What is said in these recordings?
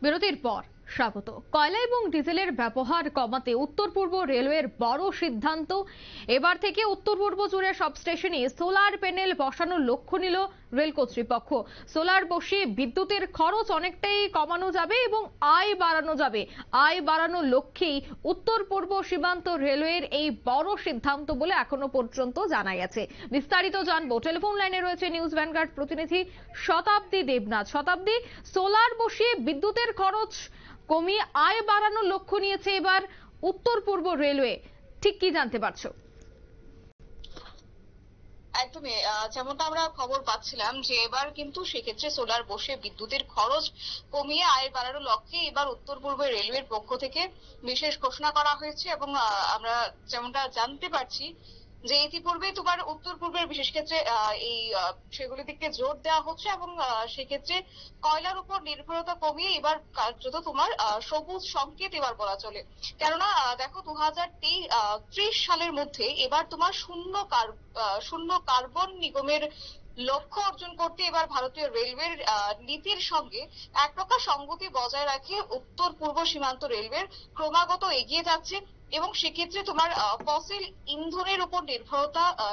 বিরতির পর স্বাগত। কয়লা এবং ডিজেলের ব্যবহার কমাতে উত্তর পূর্ব রেলওয়ের বড় সিদ্ধান্ত। এবার থেকে উত্তর পূর্ব জুড়ে সব স্টেশনে সোলার প্যানেল বসানোর লক্ষ্য নিল রেল কর্তৃপক্ষ। সোলার বসিয়ে বিদ্যুতের খরচ অনেকটাই কমানো যাবে এবং আয় বাড়ানো যাবে। আয় বাড়ানোর লক্ষ্যেই উত্তর পূর্ব সীমান্ত রেলওয়ের এই বড় সিদ্ধান্ত বলে এখনো পর্যন্ত জানা গেছে। বিস্তারিত জানবো, টেলিফোন লাইনে রয়েছে নিউজ ভ্যানগার্ড প্রতিনিধি শতাব্দী দেবনাথ। শতাব্দী, সোলার বসিয়ে বিদ্যুতের খরচ কমিয়ে আয় বাড়ানোর লক্ষ্য নিয়েছে এবার উত্তর পূর্ব রেলওয়ে, ঠিক কি জানতে পারছো? একদমই যেমনটা আমরা খবর পাচ্ছিলাম যে এবার কিন্তু সেক্ষেত্রে সোলার বসে বিদ্যুতের খরচ কমিয়ে আয় বাড়ানোর লক্ষ্যে এবার উত্তর পূর্ব রেলওয়ের পক্ষ থেকে বিশেষ ঘোষণা করা হয়েছে। এবং আমরা যেমনটা জানতে পারছি যে ইতিপূর্বে তোমার উত্তর পূর্বের বিশেষ ক্ষেত্রে এই সেগুলির দিকে জোর দেওয়া হচ্ছে এবং সেক্ষেত্রে কয়লার উপর নির্ভরতা কমিয়ে এবার কার্যত তোমার সবুজ সংকেত এবার বলা চলে। কেননা দেখো 2030 সালের মধ্যে এবার তোমার শূন্য কার্বন নিগমের লক্ষ্য অর্জন করতে এবার ভারতীয় রেলওয়ের নীতির সঙ্গে এক প্রকার সঙ্গতি বজায় রাখে উত্তর পূর্ব সীমান্ত রেলওয়ের ক্রমাগত এগিয়ে যাচ্ছে। এবং সেক্ষেত্রে তোমার ফসিল ইন্ধনের উপর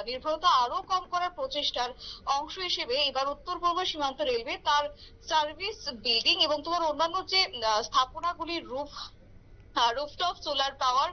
নির্ভরতা আরো কম করার প্রচেষ্টার অংশ হিসেবে এবার উত্তর পূর্ব সীমান্ত রেলওয়ে তার সার্ভিস বিল্ডিং এবং তোমার অন্যান্য যে স্থাপনাগুলির রুফটপ সোলার পাওয়ার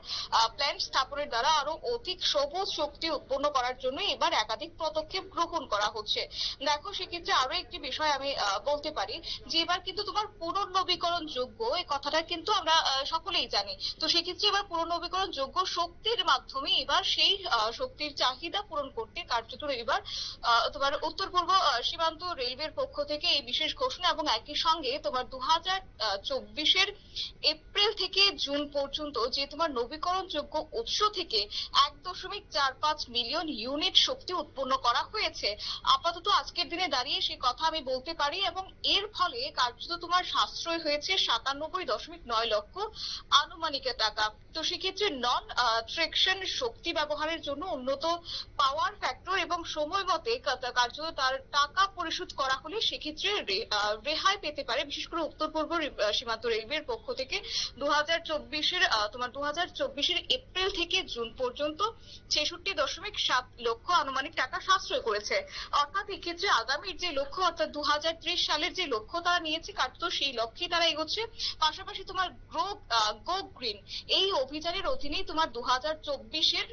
প্ল্যান্ট স্থাপনের দ্বারা আরো অধিক সবুজ শক্তি উৎপন্ন করার জন্য এবার একাধিক পদক্ষেপ গ্রহণ করা হচ্ছে। দেখো সেক্ষেত্রে আরো একটি বিষয় আমি বলতে পারি যে এবার কিন্তু তোমার পুনর্নবীকরণ যোগ্য এই কথাটা কিন্তু আমরা সকলেই জানি। তো সেক্ষেত্রে এবার পুনর্নবীকরণ যোগ্য শক্তির মাধ্যমে এবার সেই শক্তির চাহিদা পূরণ করতে কার্যত এবার তোমার উত্তর পূর্ব সীমান্ত রেলওয়ের পক্ষ থেকে এই বিশেষ ঘোষণা। এবং একই সঙ্গে তোমার 2024 এপ্রিল থেকে জুন পর্যন্ত যে তোমার নবীকরণযোগ্য উৎস থেকে 1.45 মিলিয়ন ইউনিট শক্তি উৎপন্ন করা হয়েছে। আপাতত আজকের দিনে দাঁড়িয়ে সে কথা আমি বলতে পারি এবং এর ফলে কার্যত তোমার সাশ্রয় হয়েছে 97.9 লক্ষ আনুমানিক টাকা। তো সেক্ষেত্রে নন ট্রেকশন শক্তি ব্যবহারের জন্য উন্নত পাওয়ার ফ্যাক্টর এবং সময় মতে কার্যত তার টাকা পরিশোধ করা হলে সেক্ষেত্রে রেহাই পেতে পারে বিশেষ করে উত্তর পূর্ব সীমান্ত রেলওয়ের পক্ষ থেকে। 2024 এপ্রিল থেকে জুন পর্যন্ত 66.7 লক্ষ আনুমানিক টাকা সাশ্রয় করেছে। অর্থাৎ এক্ষেত্রে আগামীর যে লক্ষ্য অর্থাৎ 2030 সালের যে লক্ষ্য তারা নিয়েছে কার্যত সেই লক্ষ্যে তারা এগোচ্ছে। পাশাপাশি তোমার গো গ্রিন এই অভিযানের অধীনেই তোমার 2024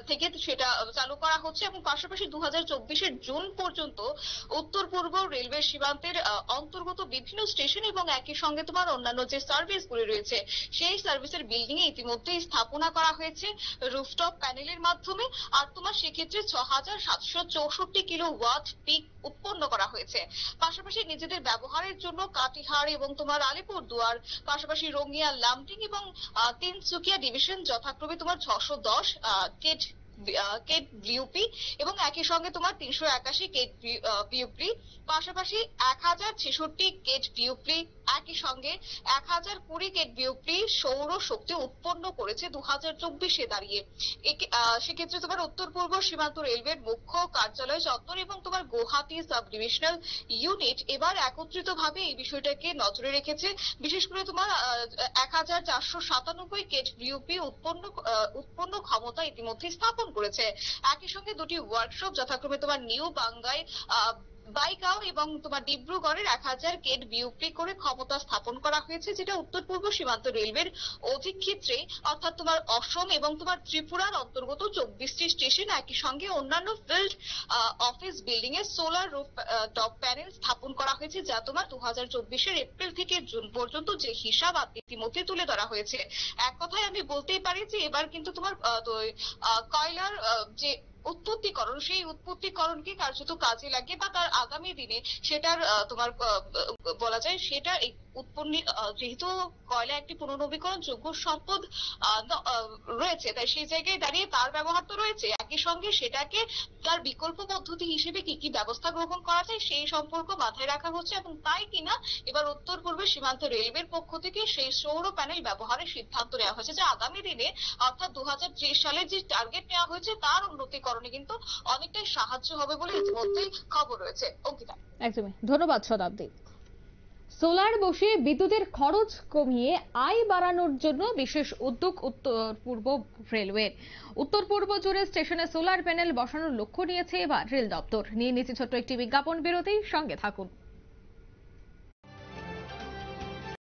থেকে সেটা চালু করা হচ্ছে এবং পাশাপাশি 2024 জুন পর্যন্ত উত্তর পূর্ব রেলওয়ে সীমান্তের অন্তর্গত বিভিন্ন স্টেশন এবং একই সঙ্গে তোমার অন্যান্য যে সার্ভিসগুলি রয়েছে সেই সার্ভিসের বিল্ডিং এ ইতিমধ্যেই স্থাপনা করা হয়েছে রুফটপ প্যানেলের মাধ্যমে। আর তোমার সেক্ষেত্রে 6764 কিলোওয়াট পিক উৎপন্ন করা হয়েছে। পাশাপাশি নিজেদের ব্যবহারের জন্য কাটিহার এবং তোমার আলিপুরদুয়ার, পাশাপাশি রঙ্গিয়া, লামডিং এবং তিনসুকিয়া ডিভিশন যথাক্রমে তোমার 610 কেট বিউপি এবং একই সঙ্গে তোমার 381 কেট বিউপি, পাশাপাশি 1066 কেট বিউপি, একই সঙ্গে 1020 কেট বিউপি সৌর শক্তি উৎপন্ন করেছে 2024 দাঁড়িয়ে। সেক্ষেত্রে তোমার উত্তর পূর্ব সীমান্ত রেলওয়ের মুখ্য কার্যালয় চত্বর এবং তোমার গুয়াহাটি সাব ডিভিশনাল ইউনিট এবার একত্রিত ভাবে এই বিষয়টাকে নজরে রেখেছে। বিশেষ করে তোমার 1497 কেট বিউপি উৎপন্ন ক্ষমতা ইতিমধ্যে স্থাপন করেছে। একই সঙ্গে দুটি ওয়ার্কশপ যথাক্রমে তোমার নিউ বাঙ্গাই বাইগাঁও এবং তোমার ডিব্রুগড়ের 1000 কেট বিউপি করে ক্ষমতা স্থাপন করা হয়েছে, যেটা উত্তর পূর্ব সীমান্ত রেলওয়ের অধিক্ষেত্রে অর্থাৎ তোমার অসম এবং তোমার ত্রিপুরার অন্তর্গত 24টি স্টেশন একই সঙ্গে অন্যান্য ফিল্ড অফিস বিল্ডিং এ সোলার রুফ টপ প্যানেল স্থাপন করা হয়েছে, যা তোমার 2024 এপ্রিল থেকে জুন পর্যন্ত যে হিসাব ইতিমধ্যে তুলে ধরা হয়েছে। এক কথায় আমি বলতেই পারি যে এবার কিন্তু তোমার কয়লার যে উৎপত্তিকরণ সেই উৎপত্তিকরণকে কার্যত কাজে লাগে বা তার আগামী দিনে সেটার তোমার বলা যায় সেটা উৎপন্ন যেহেতু কয়লা একটি পুনর্নবীকরণ যোগ্য সম্পদ রয়েছে, তাই সেই জায়গায় দাঁড়িয়ে তার ব্যবহার তো রয়েছে, একই সঙ্গে সেটাকে তার বিকল্প পদ্ধতি হিসেবে কি কি ব্যবস্থা গ্রহণ করা যায় সেই সম্পর্ক মাথায় রাখা হচ্ছে। এবং তাই কিনা এবার উত্তর পূর্ব সীমান্ত রেলওয়ের পক্ষ থেকে সেই সৌর প্যানেল ব্যবহারের সিদ্ধান্ত নেওয়া হয়েছে, যা আগামী দিনে অর্থাৎ 2030 সালের যে টার্গেট নেওয়া হয়েছে তার উন্নতিকরণে কিন্তু অনেকটাই সাহায্য হবে বলে ইতিমধ্যেই খবর রয়েছে। অঙ্কিতা। একদমই, ধন্যবাদ শতাব্দী। সোলার বসিয়ে বিদ্যুতের খরচ কমিয়ে আয় বাড়ানোর জন্য বিশেষ উদ্যোগ উত্তর পূর্ব রেলওয়ের। উত্তর পূর্ব জুড়ে স্টেশনে সোলার প্যানেল বসানোর লক্ষ্য নিয়েছে এবার রেল দপ্তর। নিয়ে নিচ্ছে ছোট্ট একটি বিজ্ঞাপন বিরতি, সঙ্গে থাকুন।